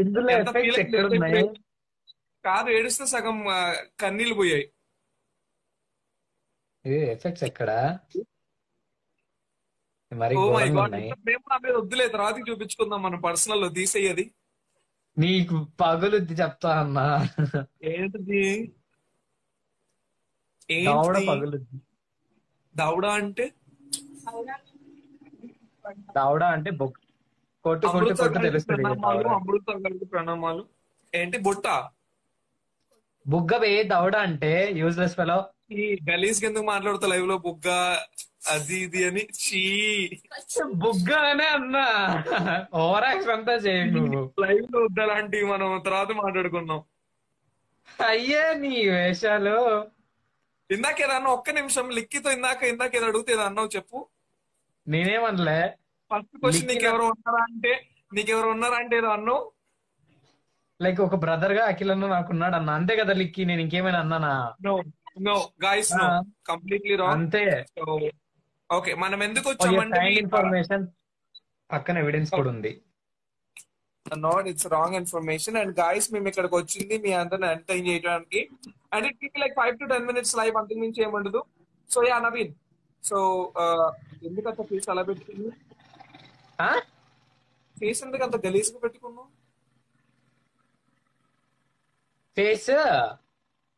ఇందులో ఎంత feel effects అయింది ఎక్కడ తెలుసా ఇప్పుడు? ఉన్నాయి? కాదు, ఏడిస్తే సగం కన్నీళ్ళు పోయాయి. ఇది ఎఫెక్ట్స్ ఎక్కడ? మరి ఓ మై ఘోరంగా గాడ్, ఉన్నాయి. ఇంత ప్రేమ నా మీద వద్దులే, తర్వాత చూపించుకుందాం మనం పర్సనల్ లో, తీసేయది. నీకు పగులుద్ది చెప్తా అన్నా. ఏంటిది? దవడ ఏంటిది? పగులుద్ది. దౌడా అంటే? దవడ అంటే బొక్ కొట్టు కొట్టు అమృత కొట్టు గారికి తెలుస్తుంది ఇక ప్రణామాలు, దవడ. అమృత గారికి ప్రణామాలు. ఏంటి బుట్ట? బుగ్గవే దవడ అంటే యూజ్లెస్ ఫెలో. ఈ గలీజ్ ఎందుకు మాట్లాడుతా లైవ్ లో బుగ్గ అది ఇది అని? చీ. బుగ్గ అనే అన్నా. ఓవర్ యాక్షన్ అంతా చేయకు నువ్వు. లైవ్ లో వద్దలాంటివి, మనం తర్వాత మాట్లాడుకుందాం. అయ్యే నీ వేషాలు. ఇందాక ఏదో అన్నావు, ఒక్క నిమిషం. లిక్కితో ఇందాక ఇందాక ఏదో అడిగితే ఏదో అన్నావు, చెప్పు. నేనేమనలే. ఫస్ట్ క్వశ్చన్, లిక్కిన నీకెవరు ఉన్నారా అంటే ఏదో అన్నావు. లైక్ ఒక బ్రదర్ గా అఖిలన్న నాకున్నాడు అన్న, అంతే కదా లిక్కి, నేను ఇంకేమైనా అన్నానా? నో, నో గాయస్, ఆ, నో. Completely wrong. అంతే. సో ఓకే, మనం ఎందుకు ఫర్ యూర్ వచ్చామంటే కైండ్ ఇన్ఫర్మేషన్, పక్కన ఎవిడెన్స్ కూడా ఉంది. Not, it's wrong information. And guys, మేము ఇక్కడికి వచ్చింది మీ అందరిని ఎంటర్టైన్ చేయడానికి. And it will like 5 to 10 minutes live, అంతకు మించి ఏముండదు. సో యా నవీన్, సో ఎందుకంత ఫేస్ అలా పెట్టుకున్నావు? ఆ ఫేస్ ఎందుకు అంత గలీజ్ గా పెట్టుకున్నావు? ఫేస్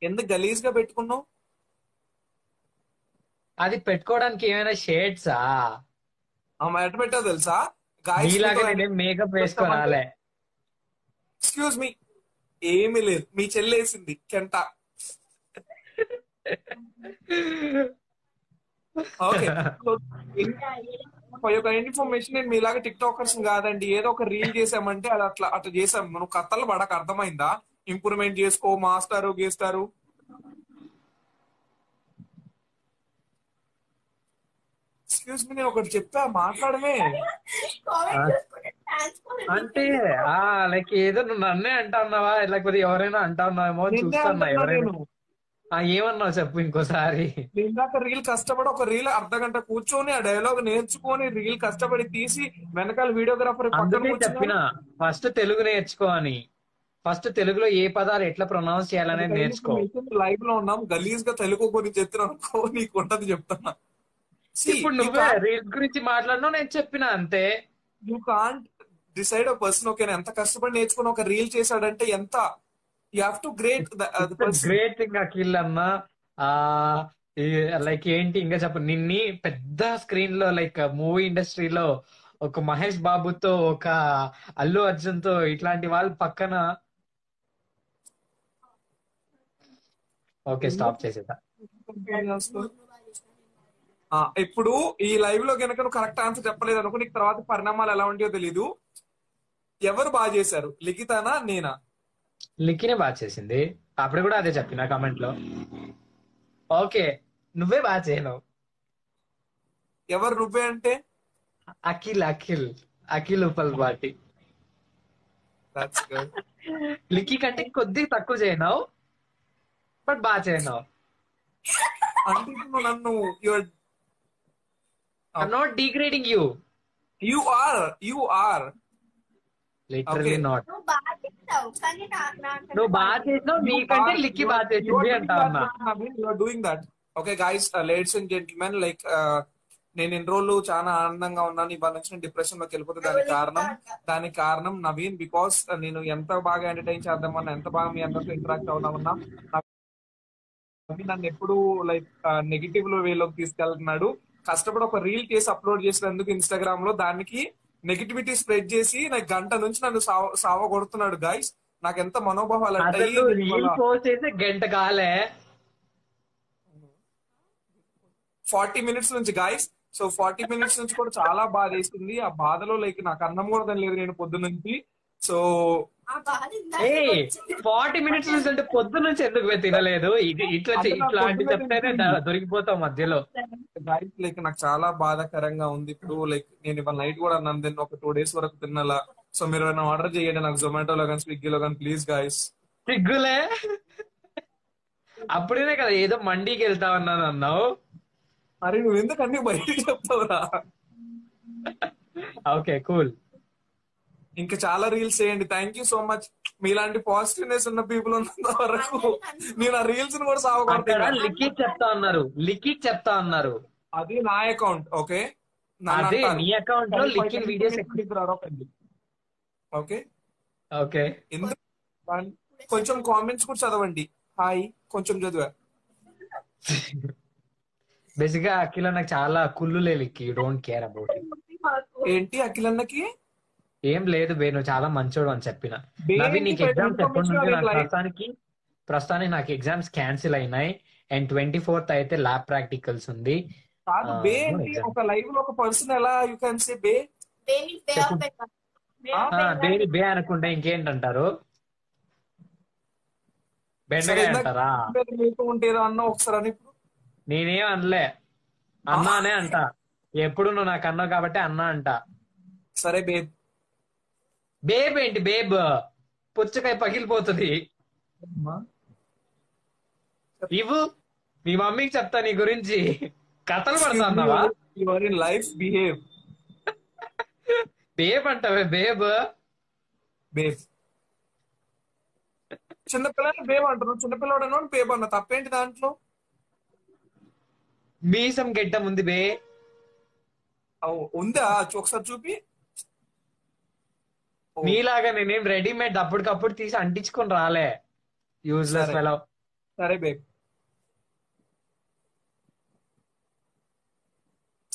ఎందుకు గలీజ్ గా పెట్టుకున్నావు? అది పెట్టుకోవడానికి ఏమైనా షేడ్సా? ఆమె ఎట్ట పెట్టావు తెలుసా? గాయస్ నీలాగా మీతో నేనేం మేకప్ వేసుకోరాలే. ఎక్స్క్యూజ్ మీ, ఏమీ లేదు, మీ చెల్లేసింది కెంట. ఓకే. ఒక ఇన్ఫర్మేషన్, నేను మీలాగా టిక్ టాకర్స్ కాదండి. ఏదో ఒక రీల్ చేసామంటే అది అట్లా అట్లా చేసాం. నువ్వు కథలు పడక, అర్థమైందా? ఇంప్రూవ్మెంట్ చేసుకో, మాస్టారు గీస్తారు. ఎక్స్క్యూజ్ మీ, నేను ఒకటి చెప్పా, మాట్లాడమే. ఆ, అంటే లైక్ ఏదో నువ్వు నన్నే అంటా ఉన్నావా, లేకపోతే ఎవరైనా అంటా ఉన్నావేమో అని నిన్నే చూస్తున్నా అంటున్నా ఎవరైనా. నేను. ఏమన్నావు చెప్పు ఇంకోసారి. నేను ఇందాక రీల్ కష్టపడి, ఒక రీల్ అర్ధ గంట కూర్చొని ఆ డైలాగ్ నేర్చుకొని రీల్ కష్టపడి తీసి, వెనకాల వీడియోగ్రాఫర్ పక్కన అందుకే చెప్పిన, కూర్చున్నాను. ఫస్ట్ తెలుగు నేర్చుకో అని. ఫస్ట్ తెలుగులో ఏ పదాలు ఎట్లా ప్రొనౌన్స్ చేయాలనేది నేర్చుకో. లైవ్ లో ఉన్నాం, గలీజ్ గా తెలుగు గురించి చెప్తున్నాను అనుకో, నీకు ఉంటది చెప్తున్నా. సి, ఇప్పుడు యూ నువ్వే కాంట్ రీల్స్ గురించి మాట్లాడినావు, నేను చెప్పిన అంతే. You can't decide a person. Okay, ఎంత కష్టపడి నేర్చుకుని ఒక రీల్ చేశాడంటే ఎంత, you have to great the it's person. Great thing Akhil అన్న. ఆ లైక్ ఏంటి ఇంకా చెప్పు, నిన్ని పెద్ద స్క్రీన్ లో లైక్ మూవీ ఇండస్ట్రీలో ఒక మహేష్ బాబుతో, ఒక అల్లు అర్జున్ తో, ఇట్లాంటి వాళ్ళు పక్కన. ఓకే, స్టాప్ చేసేదా? ఇప్పుడు ఈ లైవ్ లో కనుక నువ్వు కరెక్ట్ ఆన్సర్ చెప్పలేదు అనుకో, నీకు తర్వాత పరిణామాలు ఎలా ఉంటాయో తెలీదు. ఎవరు బాగా చేశారు, లిఖితానా నేనా? లిక్కినే బాగా చేసింది. అప్పుడు కూడా అదే చెప్పిన కామెంట్ లో. ఓకే, నువ్వే బాగా చేయను. ఎవరు నువ్వే అంటే? అఖిల్ అఖిల్ అఖిల్ ఉపల్ బాటి. That's good. లిక్కీ కంటే కొద్దిగా తక్కువ చేయనావు, బట్ బాగా చేయనావు. అంటే ఇప్పుడు నువ్వు నన్ను, your I'm not degrading you. You are, you are. Okay, literally not. నువ్వు బాగా చేస్తావు కానీ నాకంటే నువ్వు బాగా చేసినావు, యు నీకంటే ఆర్ లిక్కీ యు ఆర్ బాగా యు ఆర్ చేసింది డూయింగ్ అంటా దట్ ఉన్నా. Man. I mean you are doing that. Okay guys, ladies and gentlemen, like నేను ఇన్ని రోజులు చాలా ఆనందంగా ఉన్నాను. ఇవాళ నుంచి నేను డిప్రెషన్ లోకి వెళ్ళిపోతే దానికి కారణం నవీన్. బికాస్ నేను ఎంత బాగా ఎంటర్టైన్ చేద్దామన్నా, ఎంత బాగా మీ అందరితో ఇంటరాక్ట్ అవుదామన్నా, నన్ను ఎప్పుడు లైక్ నెగిటివ్ లో వేలోకి తీసుకెళ్తున్నాడు. కష్టపడి ఒక రీల్ చేసి అప్లోడ్ చేసినందుకు ఇన్స్టాగ్రామ్ లో, దానికి నెగిటివిటీ స్ప్రెడ్ చేసి నాకు గంట నుంచి నన్ను సావ కొడుతున్నాడు గాయస్. నాకు ఎంత మనోభావాలు అంటాయి అసలు దీని వల్ల. రీల్ పోస్ట్ చేసి గంట కాలే. 40 minutes నుంచి గాయస్. సో 40 minutes నుంచి కూడా చాలా బాధ వేస్తుంది. ఆ బాధలో లైక్ నాకు అన్నం కూడా తినలేదు నేను పొద్దు నుంచి. సో ఆ బాధ ఏ ఇందాకే వచ్చింది. 40 minutes నుంచి అంటే పొద్దు నుంచి ఎందుకు తినలేదు? ఇది అంటే నాకు ఇట్లాంటి పొద్దున్న చెప్తేనే నుంచి దొరికిపోతావు మధ్యలో. గాయస్, లైక్ నాకు చాలా బాధాకరంగా ఉంది ఇప్పుడు. లైక్ నేను ఇవాళ నైట్ కూడా అన్నాను, తిన్న ఒక 2 days వరకు తిన్నాలా. సో మీరు ఏమైనా ఆర్డర్ చేయండి నాకు, జొమాటోలో కానీ స్విగ్గీలో కానీ, ప్లీజ్ గాయస్. సిగ్గులే. అప్పుడేనే కదా ఏదో మండీకి వెళ్తా ఉన్నాను అన్నావు. మరి నువ్వు ఎందుకు అన్ని బయటికి చెప్తావురా? Okay, cool. ఇంకా చాలా రీల్స్ చేయండి. Thank you so much. మీలాంటి పాజిటివ్నెస్ ఉన్న పీపుల్ ఉన్నంత వరకు నేను ఆ రీల్స్ ని కూడా అక్కడ సాగొడతాను. లిఖిత్ చెప్తా ఉన్నారు. అది నా అకౌంట్. ఓకే, నన్ను అదే అంటారు. నీ అకౌంట్ లో లిఖిత్ వీడియోస్ ఓకే, ఓకే. ఎందుకు కొంచెం కామెంట్స్ కూడా చదవండి. హాయ్ కొంచెం చదివా. బేసిక్ గా అఖిల నాకు చాలా కుళ్ళులే Likki, you don't care about it. ఏంటి అఖిలన్నకి ఏం లేదు బే, నువ్వు చాలా మంచోడు అని చెప్పిన. బే నవీన్ నీకు ఏంటి ఎగ్జామ్స్ ఎప్పటి ఇన్ఫర్మేషన్ నుంచి? నాకు లైఫ్ ప్రస్తుతానికి నాకు ఎగ్జామ్స్ క్యాన్సిల్ అయినాయి. అండ్ 24th అయితే ల్యాబ్ ప్రాక్టికల్స్ ఉంది. కాదు. బే No ఏంటి exam. ఒక లైవ్ లో ఒక పర్సన్ ఎలా యూ కెన్ సే బే? చెప్పు. బేని బే అనుకుంటే ఇంకేంటంటారు? సరే, బెండకాయ ఇందాక అంటారా? మీతో ఉంటే ఏదో అన్నా ఒకసారి అని. ఇప్పుడు నేనేం అనలే, అన్నానే అంట. ఎప్పుడు నువ్వు నాకు అన్నావు కాబట్టి అన్నా అంట. సరే బేబ్. బేబ్ ఏంటి బేబ్? పుచ్చకాయ పగిలిపోతుంది. ఇవ్వు, మీ మమ్మీకి చెప్తా నీ గురించి. కథలు పడతా అన్నావా? Your in life behave. Babe అంటావే బేబ్? బేబ్ చిన్నపిల్లని బేబ్ అంటున్నావు. చిన్నపిల్లడు బేబ్ అన్న తప్పేంటి దాంట్లో? మీసం గెడ్డం ఉంది బే. ఉందా ఒకసారి చూపి. నీలాగా నేనేం రెడీమేడ్ అప్పటికప్పుడు తీసి అంటించుకొని రాలే. Useless fellow. సరే బేబ్.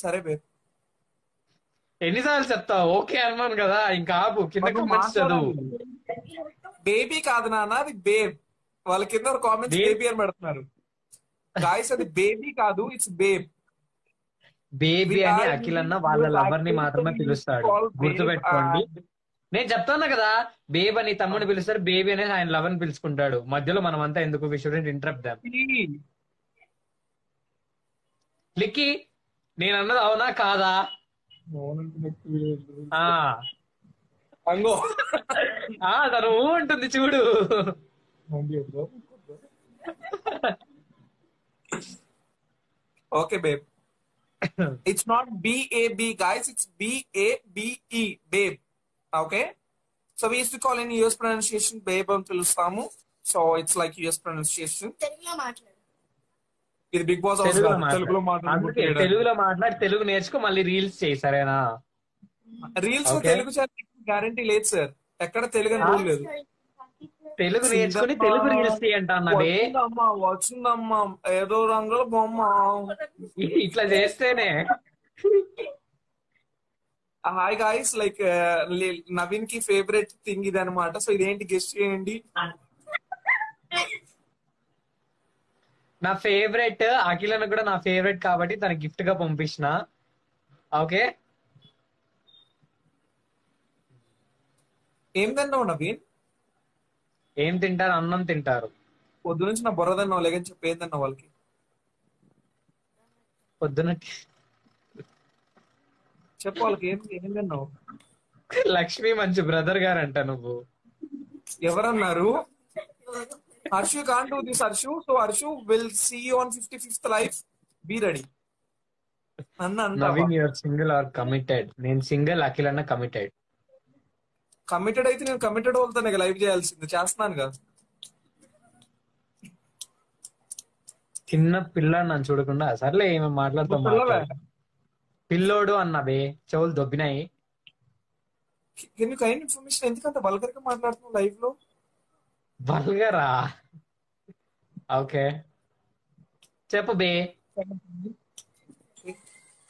సరే బేబ్. ఎన్నిసార్లు చెప్తావు? ఓకే అన్నాను కదా, ఇంకా ఆపు. కింద కామెంట్స్ చదువు. బేబీ కాదు నాన్న, అది బేబ్. వాళ్ళ కింద కామెంట్స్ బేబీ అని పెడుతున్నారు. గాయస్ అది బేబీ కాదు, ఇట్స్ బేబ్. బేబీ అని అఖిల్ అన్న వాళ్ళ లవర్ ని మాత్రమే పిలుస్తాడు, గుర్తుపెట్టుకోండి. నేను చెప్తాను కదా, బేబ్ అని తమ్ముడిని పిలుస్తాడు, బేబీ అనేది ఆయన లవర్ ని పిలుచుకుంటాడు. మధ్యలో మనం అంతా ఎందుకు? We shouldn't interrupt them. Likki, నేను అన్నది అవునా కాదా? అంగో తను ఉంటుంది చూడు. Okay babe. It's not BAB, guys. It's BABE, babe. Okay? So we used to call in US pronunciation babe అని పిలుస్తాము. So it's like US pronunciation. తెలుగులో మాట్లాడు. ఇది బిగ్ బాస్ హౌస్ తెలుగులో తెలుగులో మాట్లాడి తెలుగు నేర్చుకో, మళ్ళీ రీల్స్ చేయి, సరేనా? రీల్స్ తెలుగు గ్యారంటీ లేదు సార్. ఎక్కడ తెలుగు అని రూల్ లేదు. తెలుగు నేర్చుకుని తెలుగు రీల్స్ చేయండి. వచ్చిందమ్మా ఏదో రంగుల బొమ్మ. ఇట్లా చేస్తేనే. హాయ్ గాయస్, లైక్ నవీన్ కి ఫేవరెట్ థింగ్ ఇది అనమాట. సో ఇదేంటి గెస్ట్ చేయండి. నా ఫేవరెట్ అఖిలను కూడా నా ఫేవరెట్ కాబట్టి తన గిఫ్ట్ గా పంపించిన. ఓకే, ఏం తిన్నావు నవీన్? ఏం తింటారు? అన్నం తింటారు. పొద్దు నుంచి నా బుర్ర తిన్నావు లేదని చెప్పి ఏం తిన్నావు వాళ్ళకి? పొద్దున చెప్పు వాళ్ళకి ఏం తిన్నావు? లక్ష్మి మంచి బ్రదర్ గారు అంట. నువ్వు ఎవరన్నారు? Harshu can't do this Harshu. So Harshu will see you on 55th life. Be ready. Naveen you are single or committed? నేను సింగిల్, అఖిల్ అన్న కమిటెడ్. కమిటెడ్ అయితే నేను కమిటెడ్ వాళ్ళతోనే లైవ్ చేయాల్సింది. చేస్తున్నాను కదా. చిన్న పిల్లాడు నన్ను చూడకుండా. సర్లే, ఏమి మాట్లాడుతాం. పిల్లోడు అన్నవే చెవులు దొబ్బినాయి. కైండ్ ఇన్ఫర్మేషన్ ఎందుకంత వల్గర్ గా మాట్లాడుతున్నావు లైవ్ లో? వల్గరా? ఓకే చెప్పు బే.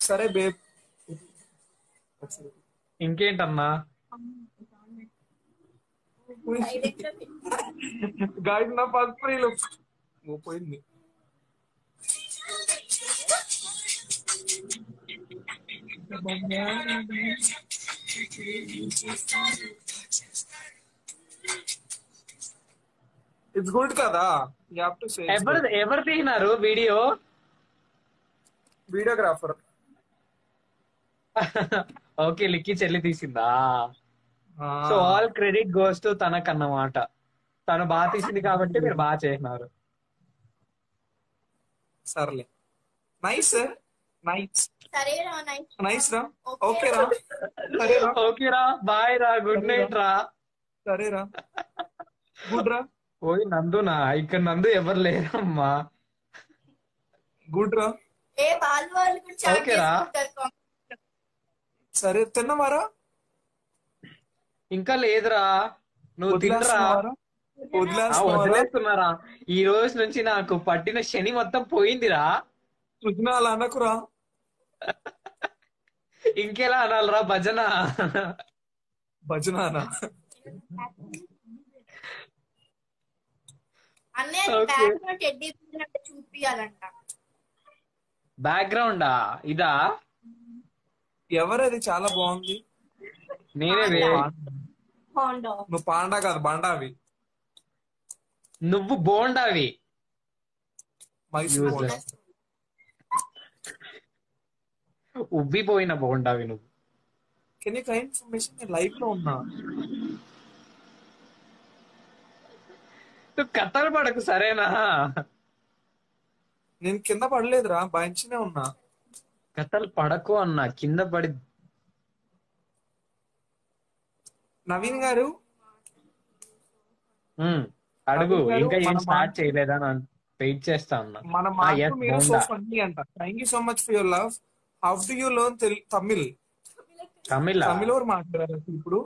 సరే బే. ఇంకేంటన్నా? గాయస్ నా ఫస్ట్ ప్రీలు పోయింది. ఇట్స్ గుడ్ కదా. You have to say. ఎవరు తీసినారు వీడియో? వీడియోగ్రాఫర్. ఓకే, లిక్కి చెల్లి తీసిందా? So all credit goes to తనకన్నమాట. తను బాగా తీసింది కాబట్టి మీరు బాగా చేసినారు. సర్లే, నైస్. నైస్ సరేరా నైస్ నైస్ రా. ఓకే ఓకే రా. సరేరా. ఓకే రా, బాయ్ రా, గుడ్ నైట్ రా. సరేరా. గుడ్ రా. ఓయ్ నందునా, ఇక్కడ నందు ఎవరు లేరమ్మా. గుడ్ రా. ఏ వాళ్ళు కూడా చాట్ ఓకే రా. చేసుకుంటారు. సరే తిన్నవారా? ఇంకా లేదురా, నువ్వు తినరా. వదిలేస్తున్నావారా? వదిలేస్తున్నారా. ఈ రోజు నుంచి నాకు పట్టిన శని మొత్తం పోయిందిరా. సృజన అలా అనకురా. ఇంకెలా అనాలరా, భజన. భజనానా? అన్నయ్య Okay. బ్యాక్ లో టెడ్డీ చూపియాలంట. బ్యాక్గ్రౌండా ఇదా? ఎవరది? చాలా బాగుంది. నేనే. హోండా నువ్వు పాండా కాదు, బండావి. నువ్వు బోండావి. మైసూర్ Useless. బోండా. ఉబ్బిపోయిన బోండావి నువ్వు. Can you kind information? నేను లైవ్ లో ఉన్నా. నువ్వు కథలు పడకు సరేనా. నేను కింద పడలేదురా, బయటనే ఉన్నా. కథలు పడకు అన్నా, కింద పడి. నవీన్ గారు అడుగు. నవీన్ గారు, ఇంకా ఏం మన స్టార్ట్ చేయలేదా? వెయిట్ చేస్తా ఉన్నా. మన yes, మాటలు మీరు సో బోండా. ఫన్నీ అంట. Thank you so much for your love. How do you learn Tamil? తమిళ. తమిళ ఎవరు మాట్లాడారు అసలు ఇప్పుడు?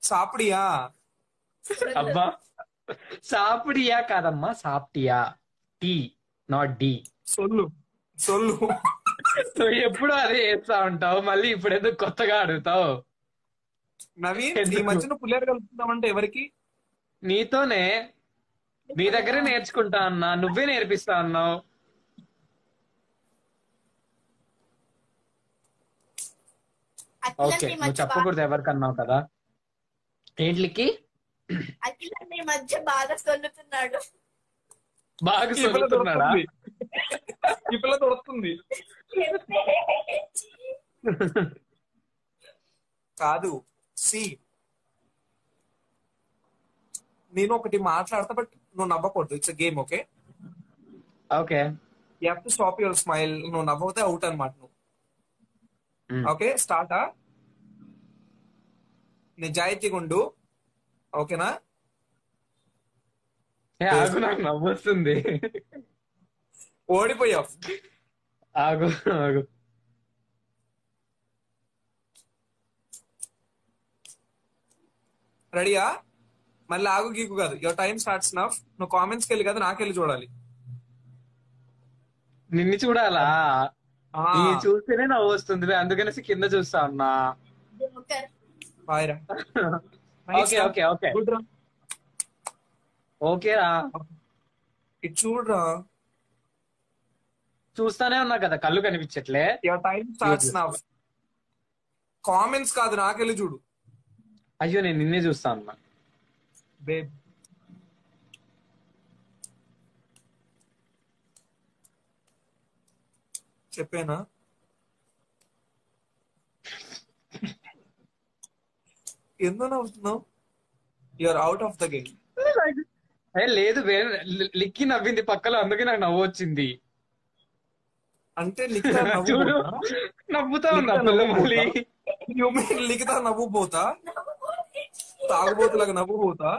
సాపిడియా? అబ్బా, సాపిడియా కాదమ్మా, సాప్టియా. Tea, not D. సొల్లు సొల్లు. నువ్వు ఎప్పుడు అదే చేస్తా ఉంటావు, మళ్ళీ ఇప్పుడు ఎందుకు కొత్తగా అడుగుతావు? నవీన్, ఈ ఎందుకు? మధ్యన పులిహార కలుపుతున్నామంటే ఎవరికి? నీతోనే. నీ దగ్గరే నేర్చుకుంటా అన్నా, నువ్వే నేర్పిస్తా అన్నావు. ఓకే, నువ్వు చెప్పకూడదు ఎవరికన్నావు కదా. ఏంట్లకి అఖిల్ ఈ మధ్య బాగా సొల్లుతున్నాడు. బాగా ఈ పిల్ల చదువుతున్నాడా? దొరుకుతుంది. ఈ పిల్ల దొరుకుతుంది. కాదు, సి నేను ఒకటి మాట్లాడతా, బట్ నువ్వు నవ్వకూడదు. It's game. Okay, okay. You have to stop your smile. నువ్వు నవ్వుతే అవుట్ అనమాట నువ్వు. ఓకే, స్టార్టా? నిజాయితీగా ఉండు. ఓకేనా? ఆగు, నాకు నవ్వు వస్తుంది. ఓడిపోయావు. ఆగు ఆగు. రెడీయా? మళ్ళీ ఆగు గీకు కాదు. Your time starts now. నువ్వు కామెంట్స్కి వెళ్ళి కదా, నాకెళ్ళి చూడాలి. నిన్ను చూడాలా? నీ చూస్తేనే నవ్వు వస్తుంది, అందుకనేసి కింద చూస్తా ఉన్నా. బాయ్ రా. ఓకే ఓకే ఓకే గుడ్ రా. ఓకే రా. ఇటు చూడరా. చూస్తానే ఉన్నా కదా, కళ్ళు కనిపించట్లే. Your time starts now. Comments కాదు, నాకెళ్ళి చూడు. అయ్యో, నేను నిన్నే చూస్తా ఉన్నా. బేబ్, చెప్పేనా? ఎందుకు నవ్వుతున్నావు? You are out of the game. లేదు, వేరే లిక్కి నవ్వింది పక్కలో, అందుకే నాకు నవ్వు వచ్చింది. అంటే లిఖిత చూడు, నవ్వుతా ఉన్నా పిల్ల మళ్ళీ. లిఖిత నవ్వు పోతా, తాగుబోతులాగా నవ్వు పోతా.